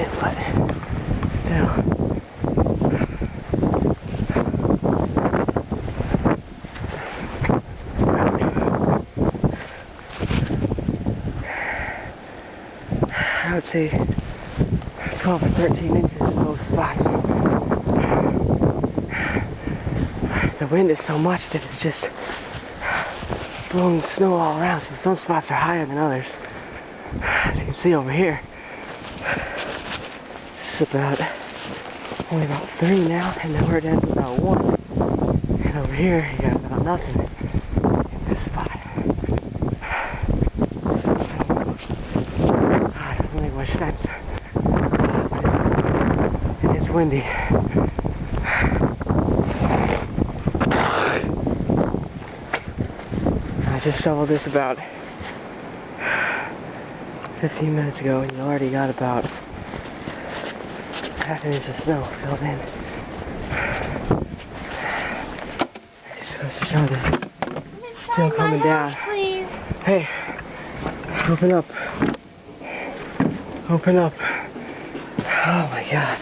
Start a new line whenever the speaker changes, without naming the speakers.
it, but still. I would say 12 or 13 inches in most spots. The wind is so much that it's just blowing snow all around, so some spots are higher than others. As you can see over here, this is only about 3 now, and then we're down to about 1. And over here, you got about nothing in this spot. It doesn't make much sense. And it's windy. I just shoveled this about 15 minutes ago, and you already got about half an inch of snow filled in. It's supposed to show that it's still coming down.
Please.
Hey, open up. Open up. Oh my God.